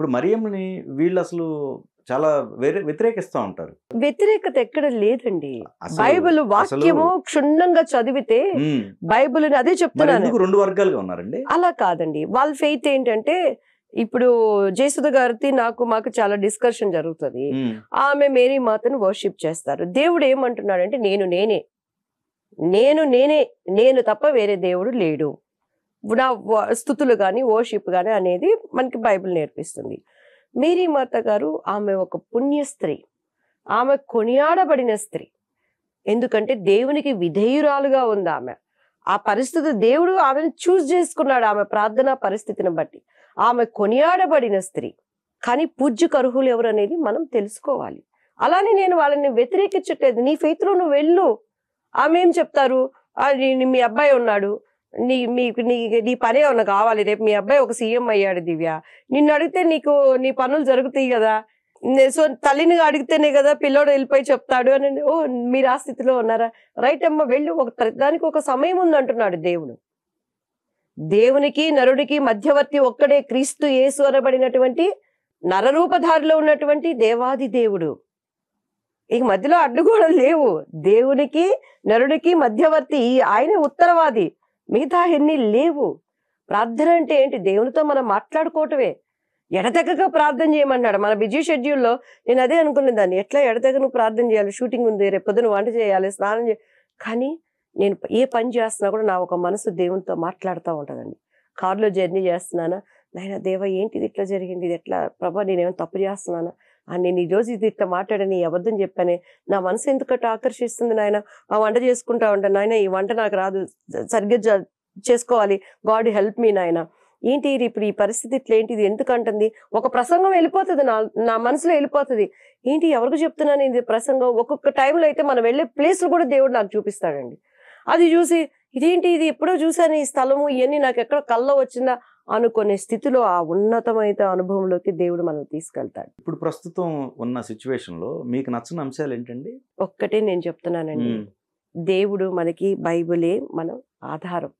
ఇప్పుడు మరియమ్మని వీళ్ళు అసలు చాలా వ్యతిరేకిస్తూ ఉంటారు. వ్యతిరేకత ఎక్కడ లేదండి. అసలు బైబిల్ వాక్యము క్షుణ్ణంగా చదివితే బైబిల్ అదే మరి చెప్తున్నాను. ఎందుకు రెండు వర్గాలుగా ఉన్నారండి? అలా కాదండి. వాళ్ళ ఫెయిత్ ఏంటంటే, ఇప్పుడు జయసుధ గారితో మాకు చాలా డిస్కషన్ జరుగుతుంది. ఆమె మేరీ మాతను వర్షిప్ చేస్తారు. దేవుడు ఏమంటున్నాడంటే, నేను తప్ప వేరే దేవుడు లేడు. నా స్తుతులు కానీ వర్షిప్ కానీ అనేది మనకి బైబిల్ నేర్పిస్తుంది. మేరీ మాత గారు ఆమె ఒక పుణ్య స్త్రీ, ఆమె కొనియాడబడిన స్త్రీ. ఎందుకంటే దేవునికి విధేయురాలుగా ఉంది ఆమె. ఆ పరిస్థితి దేవుడు ఆమెను చూస్ చేసుకున్నాడు, ఆమె ప్రార్థనా పరిస్థితిని బట్టి. ఆమె కొనియాడబడిన స్త్రీ. కానీ పూజ్యకు అర్హులు ఎవరు అనేది మనం తెలుసుకోవాలి. అలానే నేను వాళ్ళని వ్యతిరేకించట్లేదు. నీ ఫెయిత్ లో నువ్వు వెళ్ళు. ఆమె ఏం చెప్తారు, మీ అబ్బాయి ఉన్నాడు, నీ పనే ఏమన్నా కావాలి, రేపు మీ అబ్బాయి ఒక సీఎం అయ్యాడు దివ్య, నిన్ను అడిగితే నీ పనులు జరుగుతాయి కదా, సో తల్లిని అడిగితేనే కదా పిల్లోడు వెళ్ళిపోయి చెప్తాడు అని. ఓ మీరు ఆ స్థితిలో ఉన్నారా? రైట్ అమ్మ, వెళ్ళు, దానికి ఒక సమయం ఉంది అంటున్నాడు దేవుడు. దేవునికి నరుడికి మధ్యవర్తి ఒక్కడే, క్రీస్తు యేసు అనబడినటువంటి నరరూపధారిలో ఉన్నటువంటి దేవాది దేవుడు. ఈ మధ్యలో అడ్డుగోడలు లేవు. దేవునికి నరుడికి మధ్యవర్తి ఆయన ఉత్తరవాది, మిగతా ఎన్ని లేవు. ప్రార్థన అంటే ఏంటి? దేవునితో మనం మాట్లాడుకోవటమే. ఎడతెగక ప్రార్థన చేయమన్నాడు. మన బిజీ షెడ్యూల్లో నేను అదే అనుకునేదాన్ని, ఎట్లా ఎడతెగ నువ్వు ప్రార్థన చేయాలి, షూటింగ్ ఉంది, రేపు పొద్దున వంట చేయాలి, స్నానం చేయాలి. కానీ నేను ఏ పని చేస్తున్నా కూడా నా ఒక మనసు దేవునితో మాట్లాడుతూ ఉంటుందండి. కారులో జర్నీ చేస్తున్నానా, నాయన దేవ ఏంటిది ఇట్లా జరిగింది, ఇది ఎట్లా ప్రభా, నేనేమో తప్పు చేస్తున్నానా, నేను ఈరోజు ఇది ఇట్లా మాట్లాడని అబద్ధం చెప్పానే, నా మనసు ఎందుకట్టు ఆకర్షిస్తుంది నాయన. ఆ వంట చేసుకుంటా ఉంటాను, నాయన ఈ వంట నాకు రాదు, సరిగ్గా చేసుకోవాలి, గాడ్ హెల్ప్ మీ నాయన. ఏంటి ఇప్పుడు ఈ పరిస్థితి ఇట్లా, ఏంటి ఇది ఎందుకంటుంది, ఒక ప్రసంగం వెళ్ళిపోతుంది, నా మనసులో వెళ్ళిపోతుంది. ఏంటి ఎవరికి చెప్తున్నాను ఇది ప్రసంగం. ఒక్కొక్క టైంలో అయితే మనం వెళ్ళే ప్లేస్లు కూడా దేవుడు నాకు చూపిస్తాడండి. అది చూసి ఇదేంటి, ఇది ఎప్పుడో చూసాను ఈ స్థలము, ఇవన్నీ నాకు ఎక్కడ కల్లో వచ్చిందా అనుకునే స్థితిలో ఆ ఉన్నతమైన అనుభవంలోకి దేవుడు మనల్ని తీసుకెళ్తాడు. ఇప్పుడు ప్రస్తుతం ఉన్న సిచ్యువేషన్ లో మీకు నచ్చిన అంశాలు ఏంటండి? ఒక్కటే నేను చెప్తున్నానండి, దేవుడు మనకి బైబిలే మనం ఆధారం.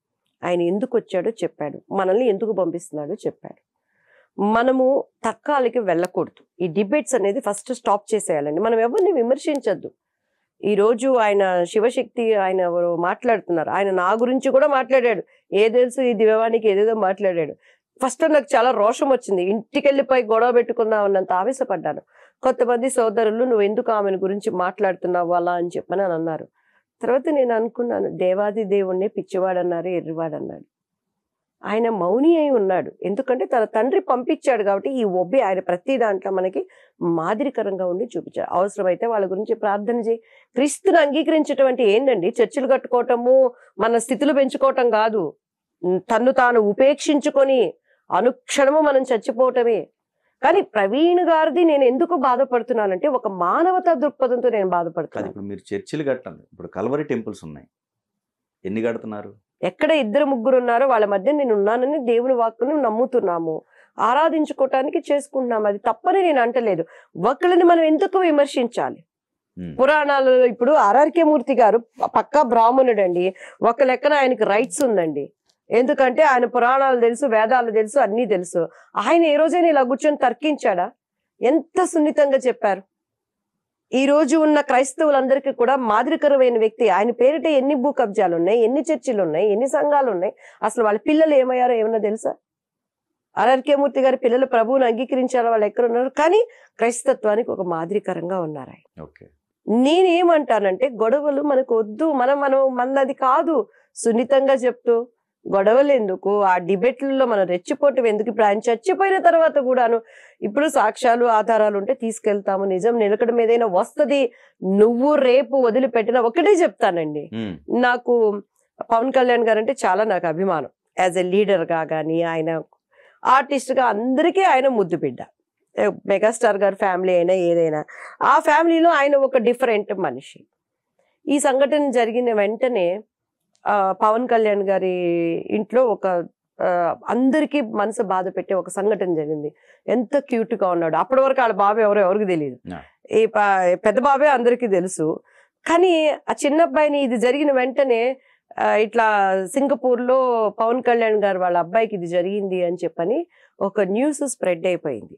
ఆయన ఎందుకు వచ్చాడో చెప్పాడు, మనల్ని ఎందుకు పంపిస్తున్నాడో చెప్పాడు. మనము తక్కాలకి వెళ్ళకూడదు. ఈ డిబేట్స్ అనేది ఫస్ట్ స్టాప్ చేసేయాలండి. మనం ఎవరిని విమర్శించద్దు. ఈరోజు ఆయన శివశక్తి ఆయన ఎవరు మాట్లాడుతున్నారు, ఆయన నా గురించి కూడా మాట్లాడాడు. ఏ తెలుసు ఈ దివ్యవానికి ఏదేదో మాట్లాడాడు. ఫస్ట్ నాకు చాలా రోషం వచ్చింది, ఇంటికి వెళ్ళిపోయి గొడవ పెట్టుకుందాం అన్నంత ఆవేశపడ్డాను. కొంతమంది సోదరులు నువ్వు ఎందుకు ఆమెను గురించి మాట్లాడుతున్నావు అలా అని చెప్పని అన్నారు. తర్వాత నేను అనుకున్నాను, దేవాది దేవుణ్ణి పిచ్చివాడన్నారు, ఎర్రివాడన్నాడు. ఆయన మౌని అయి ఉన్నాడు. ఎందుకంటే తన తండ్రి పంపించాడు కాబట్టి ఈ ఒబ్బి ఆయన ప్రతి దాంట్లో మనకి మాదిరికరంగా ఉండి చూపించాడు. అవసరమైతే వాళ్ళ గురించి ప్రార్థన చేయి. క్రీస్తుని అంగీకరించేటువంటి ఏంటండి, చర్చిలు కట్టుకోవటము, మన స్థితులు పెంచుకోవటం కాదు. తన్ను తాను ఉపేక్షించుకొని అనుక్షణము మనం చచ్చిపోవటమే. కానీ ప్రవీణ్ గారిది నేను ఎందుకు బాధపడుతున్నానంటే, ఒక మానవతా దృక్పథంతో నేను బాధపడుతున్నాను. ఇప్పుడు మీరు చర్చిలు కట్టాలి, ఇప్పుడు కల్వరి టెంపుల్స్ ఉన్నాయి, ఎన్ని కడుతున్నారు? ఎక్కడ 2-3 ఉన్నారో వాళ్ళ మధ్య నేను ఉన్నానని దేవుని వాక్కును నమ్ముతున్నాము, ఆరాధించుకోవటానికి చేసుకుంటున్నాము. అది తప్పని నేను అంటలేదు. ఒకళ్ళని మనం ఎందుకు విమర్శించాలి? పురాణాలలో ఇప్పుడు ఆర్ఆర్కే మూర్తి గారు పక్కా బ్రాహ్మణుడు అండి. ఒక లెక్కన ఆయనకి రైట్స్ ఉందండి. ఎందుకంటే ఆయన పురాణాలు తెలుసు, వేదాలు తెలుసు, అన్నీ తెలుసు. ఆయన ఏ రోజైనా ఇలా కూర్చొని తర్కించాడా? ఎంత సున్నితంగా చెప్పారు. ఈ రోజు ఉన్న క్రైస్తవులందరికీ కూడా మాదిరికరమైన వ్యక్తి. ఆయన పేరిట ఎన్ని భూ కబ్జాలు ఉన్నాయి, ఎన్ని చర్చిలు ఉన్నాయి, ఎన్ని సంఘాలు ఉన్నాయి. అసలు వాళ్ళ పిల్లలు ఏమయ్యారో ఏమన్నా తెలుసా? ఆర్ఆర్కే మూర్తి గారి పిల్లలు ప్రభువుని అంగీకరించారో, వాళ్ళు ఎక్కడ ఉన్నారు, కానీ క్రైస్తత్వానికి ఒక మాదిరికరంగా ఉన్నారు ఆయన. నేనేమంటానంటే, గొడవలు మనకు వద్దు, మనది కాదు. సున్నితంగా చెప్తూ గొడవలు ఎందుకు, ఆ డిబేట్లలో మనం రెచ్చిపోవటం ఎందుకు? ఇప్పుడు ఆయన చచ్చిపోయిన తర్వాత కూడాను ఇప్పుడు సాక్ష్యాలు ఆధారాలు ఉంటే తీసుకెళ్తాము, నిజం నిలకడ ఏదైనా వస్తుంది. నువ్వు రేపు వదిలిపెట్టిన ఒకటే చెప్తానండి, నాకు పవన్ కళ్యాణ్ గారు అంటే చాలా నాకు అభిమానం. యాజ్ ఎ లీడర్ గా కానీ, ఆయన ఆర్టిస్ట్ గా అందరికీ ఆయన ముద్దు బిడ్డ. మెగాస్టార్ గారి ఫ్యామిలీ అయినా ఏదైనా, ఆ ఫ్యామిలీలో ఆయన ఒక డిఫరెంట్ మనిషి. ఈ సంఘటన జరిగిన వెంటనే పవన్ కళ్యాణ్ గారి ఇంట్లో ఒక అందరికీ మనసు బాధ పెట్టే ఒక సంఘటన జరిగింది. ఎంత క్యూట్ గా ఉన్నాడు. అప్పటి వరకు వాళ్ళ బాబు ఎవరికి తెలియదు, ఈ పెద్ద బాబే అందరికీ తెలుసు. కానీ ఆ చిన్న అబ్బాయిని ఇది జరిగిన వెంటనే ఇట్లా సింగపూర్ లో పవన్ కళ్యాణ్ గారు వాళ్ళ అబ్బాయికి ఇది జరిగింది అని చెప్పని ఒక న్యూస్ స్ప్రెడ్ అయిపోయింది.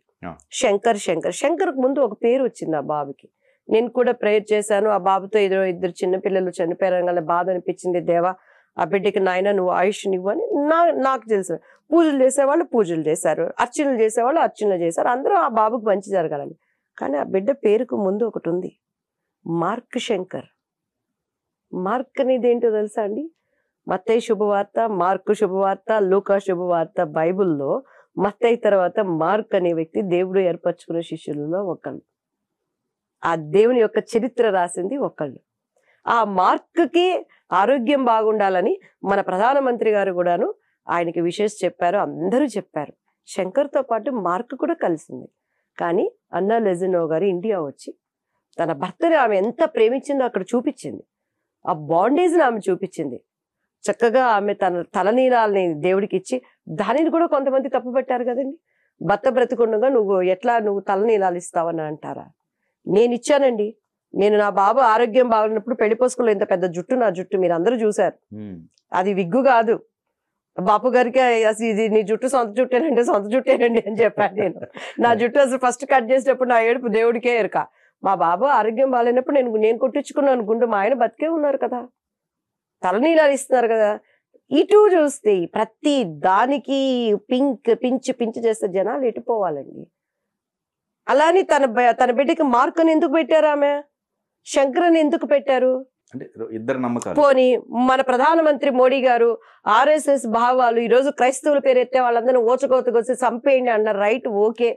శంకర్ ముందు ఒక పేరు వచ్చింది ఆ బాబుకి. నేను కూడా ప్రేయర్ చేశాను, ఆ బాబుతో ఇద్దరు చిన్నపిల్లలు చనిపోయారు, బాధ అనిపించింది. దేవా, ఆ బిడ్డకి నాయన నువ్వు ఆయుష్నివ్వు అని నాకు తెలుసు. పూజలు చేసేవాళ్ళు పూజలు చేశారు, అర్చనలు చేసేవాళ్ళు అర్చనలు చేశారు, అందరూ ఆ బాబుకి మంచి జరగాలని. కానీ ఆ బిడ్డ పేరుకు ముందు ఒకటి ఉంది, మార్క్ శంకర్. మార్క్ అనేది ఏంటో తెలుసా అండి? మత్తయి శుభవార్త, మార్కు శుభవార్త, లూకా శుభవార్త, బైబిల్లో మత్తయి తర్వాత మార్క్ అనే వ్యక్తి దేవుడు ఏర్పరచుకున్న శిష్యులలో ఒకళ్ళు. ఆ దేవుని యొక్క చరిత్ర రాసింది ఒకళ్ళు. ఆ మార్క్కి ఆరోగ్యం బాగుండాలని మన ప్రధానమంత్రి గారు కూడాను ఆయనకి విషెస్ చెప్పారు, అందరూ చెప్పారు. శంకర్తో పాటు మార్క్ కూడా కలిసింది. కానీ అన్నా లెజినో గారు ఇండియా వచ్చి తన భర్తని ఆమె ఎంత ప్రేమించిందో అక్కడ చూపించింది. ఆ బాండేజ్ని ఆమె చూపించింది. చక్కగా ఆమె తన తలనీలాలని దేవుడికి ఇచ్చి, దానిని కూడా కొంతమంది తప్పు పెట్టారు కదండి. భర్త బ్రతికుండగా నువ్వు తలనీలాలు ఇస్తావని అంటారా? నేను ఇచ్చానండి. నేను నా బాబు ఆరోగ్యం బాగున్నప్పుడు పెళ్లి పోసుకులో ఇంత పెద్ద జుట్టు, నా జుట్టు మీరు అందరూ చూశారు. అది విగ్గు కాదు. బాపు గారికి అసలు ఇది నీ జుట్టు సొంత జుట్టేనండి, సొంత జుట్టేనండి అని చెప్పాను నేను. నా జుట్టు అసలు ఫస్ట్ కట్ చేసేటప్పుడు నా ఏడుపు దేవుడికే ఎరుక. మా బాబు ఆరోగ్యం బాగాలేనప్పుడు నేను కొట్టించుకున్నాను గుండు. మా ఆయన బతికే ఉన్నారు కదా, తలనీలాలు ఇస్తున్నారు కదా. ఇటు చూస్తే ప్రతి దానికి పించి చేస్తే జనాలు ఎటుపోవాలండి. అలాని తన బిడ్డకి మార్క్ అని ఎందుకు పెట్టారు, ఆమె శంకర్ అని ఎందుకు పెట్టారు? ఇద్దరు నమ్మకాలు. పోనీ మన ప్రధానమంత్రి మోడీ గారు RSS భావాలు ఈరోజు క్రైస్తవుల పేరు ఎత్తే వాళ్ళందరినీ ఓచకోతకొచ్చి చంపేయండి అన్నారు. రైట్, ఓకే,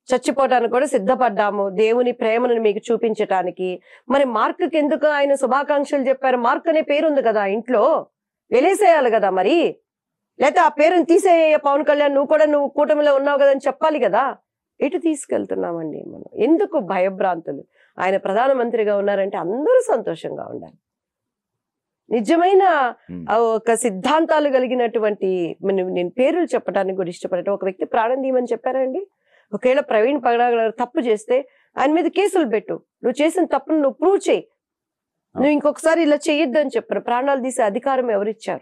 చచ్చిపోవటానికి కూడా సిద్ధపడ్డాము దేవుని ప్రేమను మీకు చూపించటానికి. మరి మార్క్కి ఎందుకు ఆయన శుభాకాంక్షలు చెప్పారు? మార్క్ అనే పేరు ఉంది కదా ఇంట్లో, వెలేసేయాలి కదా మరి. లేకపోతే ఆ పేరుని తీసేయ పవన్ కళ్యాణ్, నువ్వు కూటమిలో ఉన్నావు కదా అని చెప్పాలి కదా. ఎటు తీసుకెళ్తున్నామండి మనం? ఎందుకు భయభ్రాంతులు? ఆయన ప్రధానమంత్రిగా ఉన్నారంటే అందరూ సంతోషంగా ఉండాలి. నిజమైన ఒక సిద్ధాంతాలు కలిగినటువంటి, నేను పేర్లు చెప్పడానికి కూడా ఇష్టపడటం, ఒక వ్యక్తి ప్రాణం తీయమని చెప్పారండి. ఒకవేళ ప్రవీణ్ పగడాల తప్పు చేస్తే ఆయన మీద కేసులు పెట్టు, నువ్వు చేసిన తప్పును నువ్వు ప్రూవ్ చేయి, నువ్వు ఇంకొకసారి ఇలా చేయొద్దు అని చెప్పారు. ప్రాణాలు తీసే అధికారం ఎవరిచ్చారు?